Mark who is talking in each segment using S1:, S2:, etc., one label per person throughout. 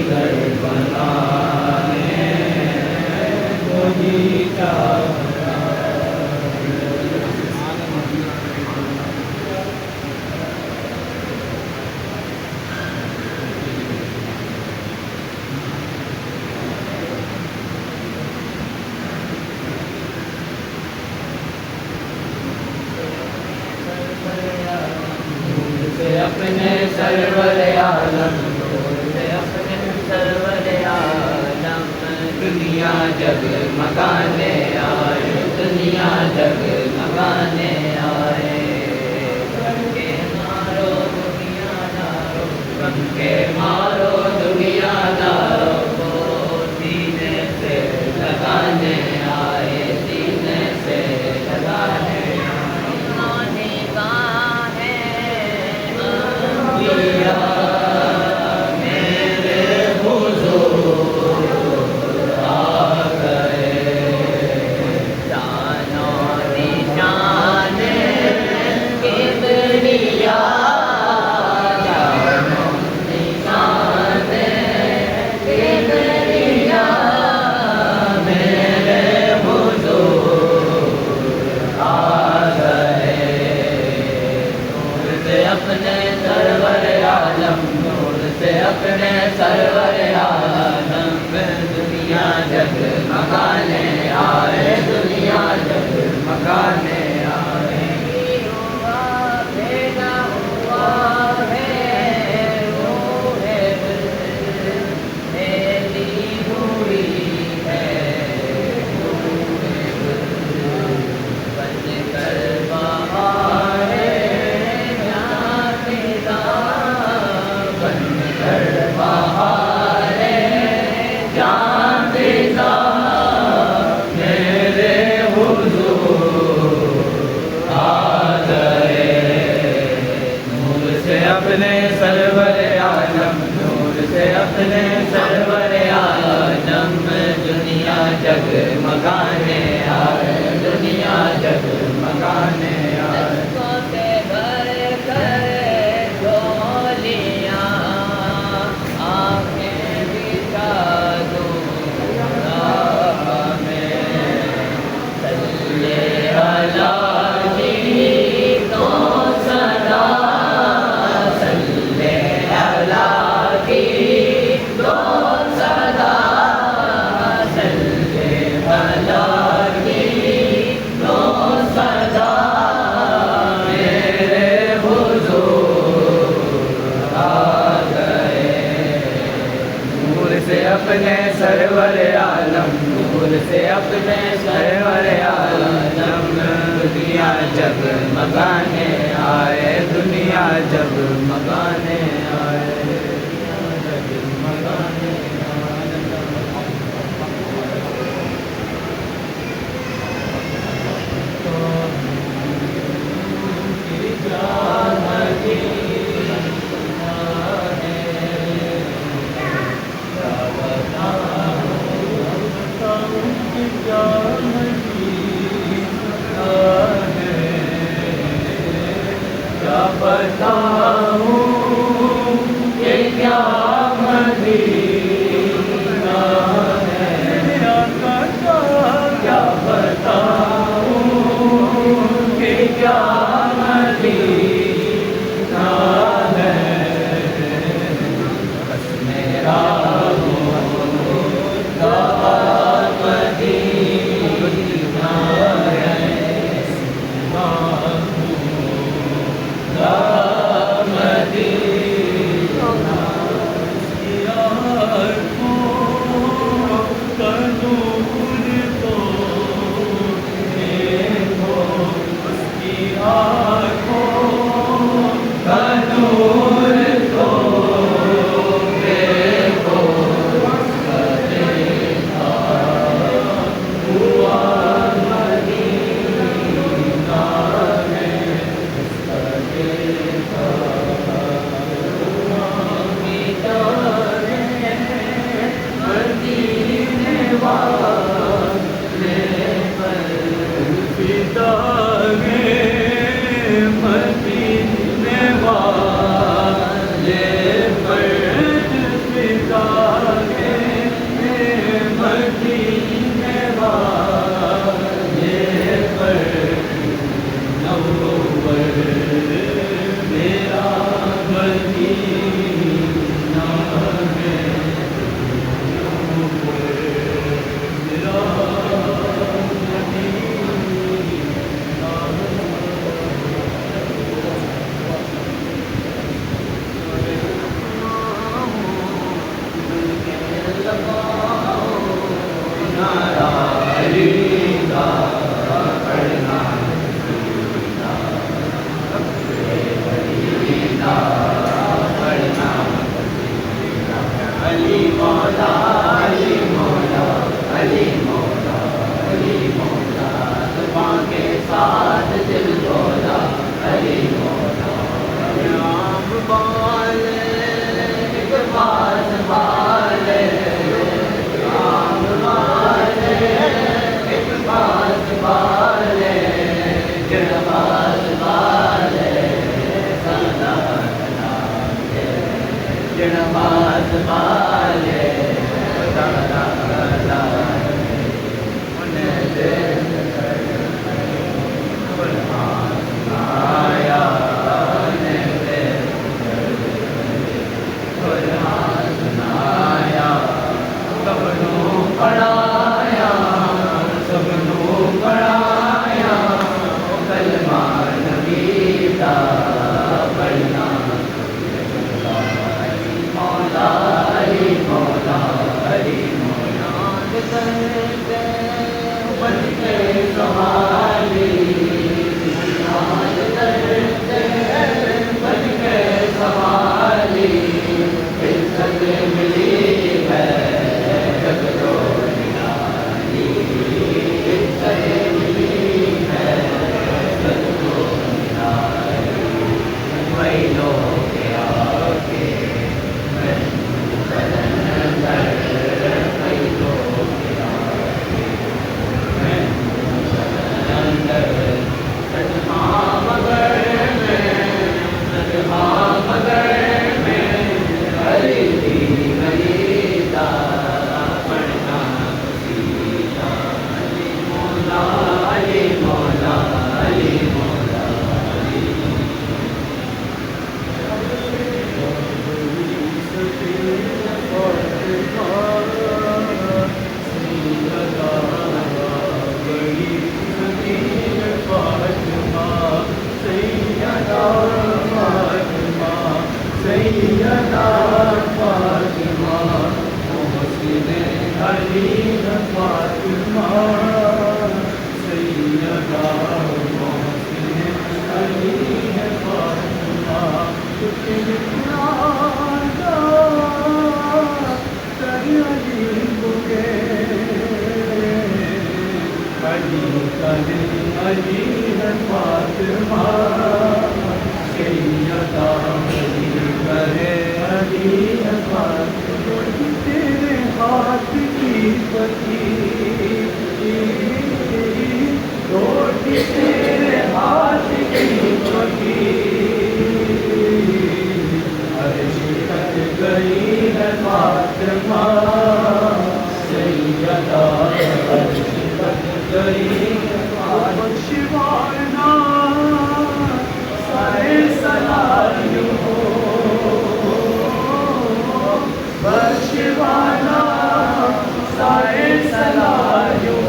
S1: گھر بنانے کو جی چاہتا اپنے سرور عالم اپنے سرور عالم دنیا جگ مگانے آئے دنیا جگ مگانے آئے بن کے مارو دنیا دارو بن کے مارو دنیا دارو کو سینے سے لگانے آئے سینے سے لگانے اپنے سرور عالم دنیا جگ مگانے آئے دنیا جگ مگانے آئے ہوا بھیجا ہوا ہے روح دل میری ہوئی ہے بن کر بہار اپنے سرور عالم نور سے اپنے سرور عالم دنیا جگ مگانے آئے دنیا جگ مگانے آئے بھر کر ڈولیاں آنکھیں بچھا دوں راہ میں صلی اللہ اپنے سرور عالم نور سے اپنے سرور عالم دنیا جگ مگانے آئے دنیا جگ مگانے آئے جگ مگانے کیا بتاؤں کہ کیا مدینہ ہے کیا بتاؤں کہ کیا مدینہ ہے بس میرا مدینہ مولا علی مولا علی مولا علی مولا زبان کے ساتھ دل بولا علی مولا نام والے ایک باز والے نام والے ایک باز والے جڑباز والے سدا جڑباز والے سدا انہیں دل قرآن آیا انہیں دل قرآن آیا سبنوں پڑھایا سبنوں پڑھایا کلمہ نبی دا پڑھنا مولا علی مولا علی مولا کرتے بن کے سوالی کرتے بن کے سوالی عزت ملی ہے جگدو نرالی عزت ملی ہے جگدو نرالی وہی لوگ آگے تیرے ہاتھ کی پتی روٹی تیرے ہاتھ کی پتی عرش تک گئی ہے فاطمہ سیدہ عرش تک گئی بخشوانا سارے سلاریوں بخشوانا سارے سلاریوں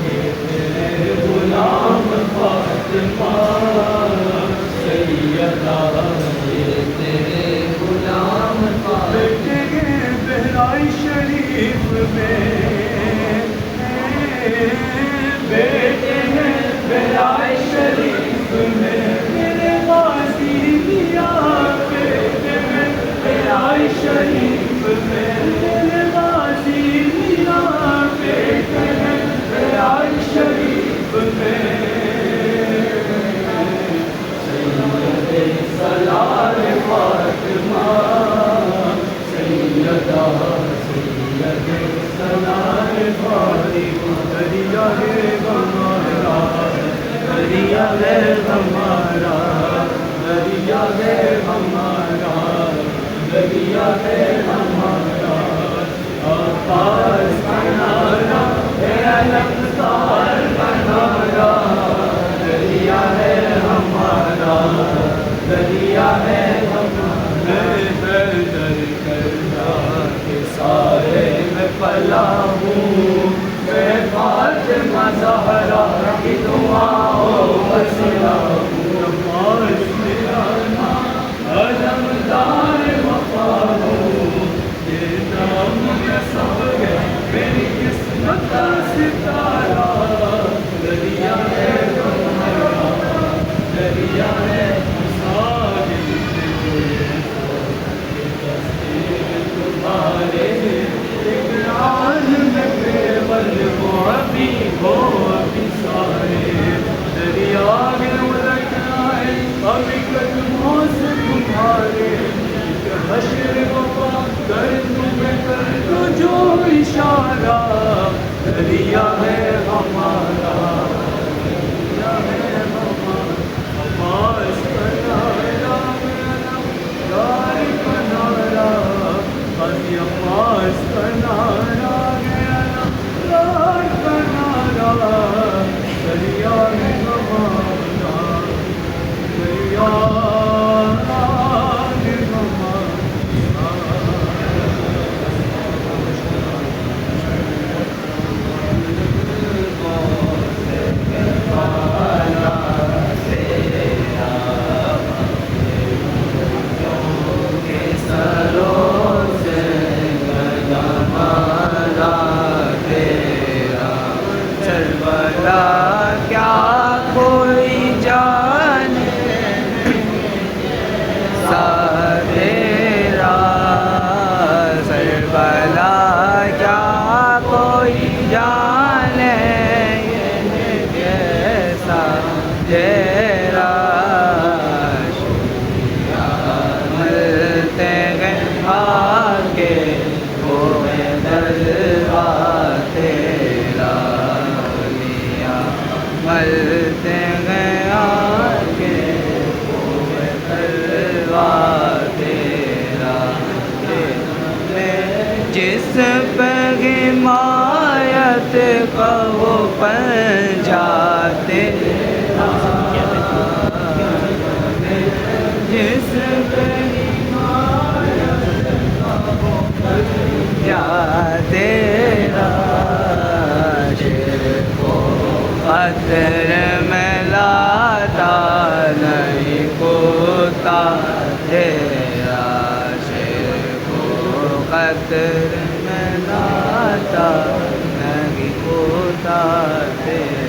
S1: یہ تیرے غلام فاطمہ سیدہ یہ تیرے غلام فاطمہ بیٹے گئے بہرائی شریف میں بیٹے ہیں بہرائی شریف میں میرے غازی دیا بیٹے ہیں بہرائی شریف میں میرے غازی دیا بیٹے ہیں بہرائی شریف میں سید سلال فاطمہ سیدہ سید سلال فاطمہ دریا ہے ہمارا دریا ہے ہمارا دریا ہے ہمارا دریا ہے ہمارا آپاس کنارا ہے علمدار کنارا دریا ہے ہمارا دریا ہے ہمارا در کرنا کے سارے میں پلا ہوں میں فاطمہ زہرا کی دعاؤں پر سلا ہوں نماز میرا نام علمدار وفا ہوں یہ نام کا سب ہے میری قسمت کا ستارہ دریا ہے ہمارا دریا ہے سارے آ کے ہوئے دربار تیرا لیا ملتے گئے آ کے ہوئے دربار تیرا جس پہ حمایت کا وہ پنجا تیرا جس پہ حمایت کا وہ پنجا تیرا شیر کو قطر میں لاتا نہیں کوتا تیرا شیر کو قطر میں لاتا نہیں کوتا تیرا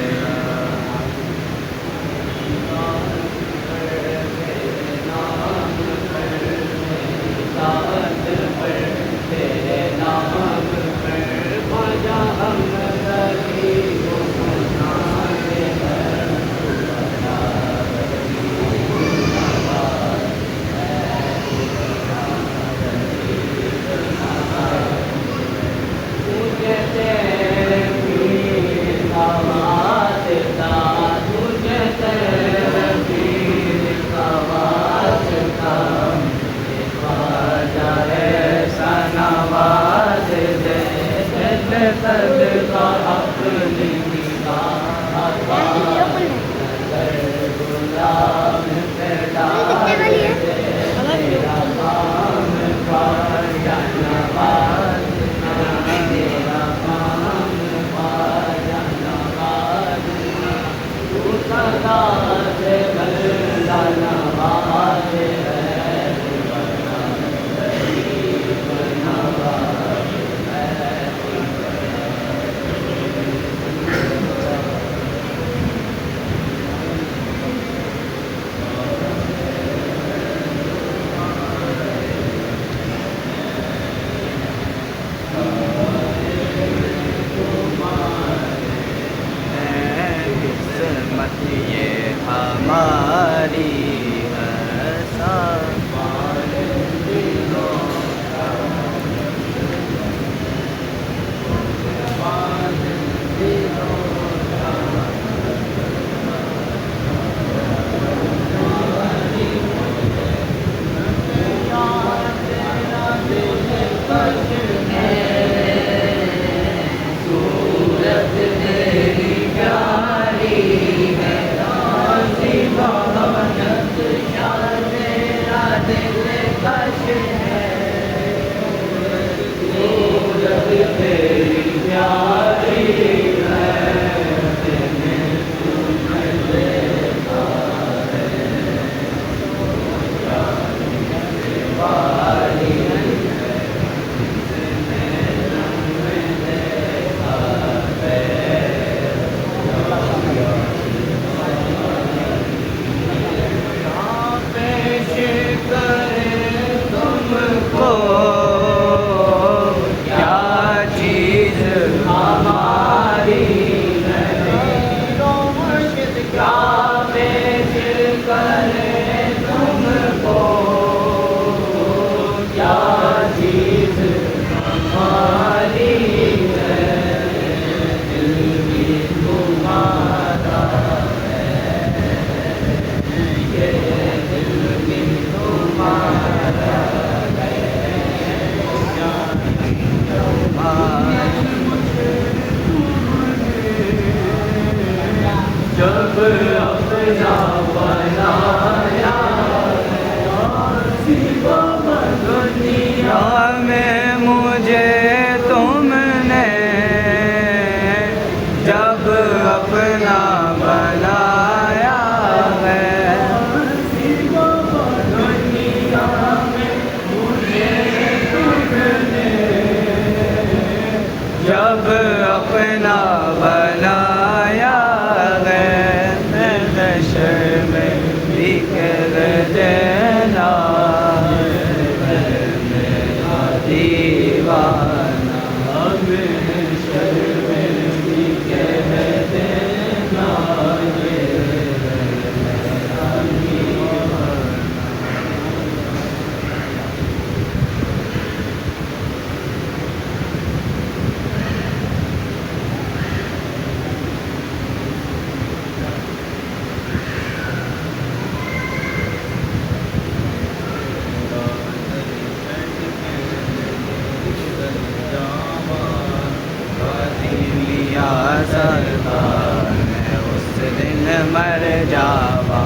S1: سرکار میں اس دن مر جاوا،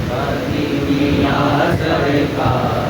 S1: مدینہ سرکار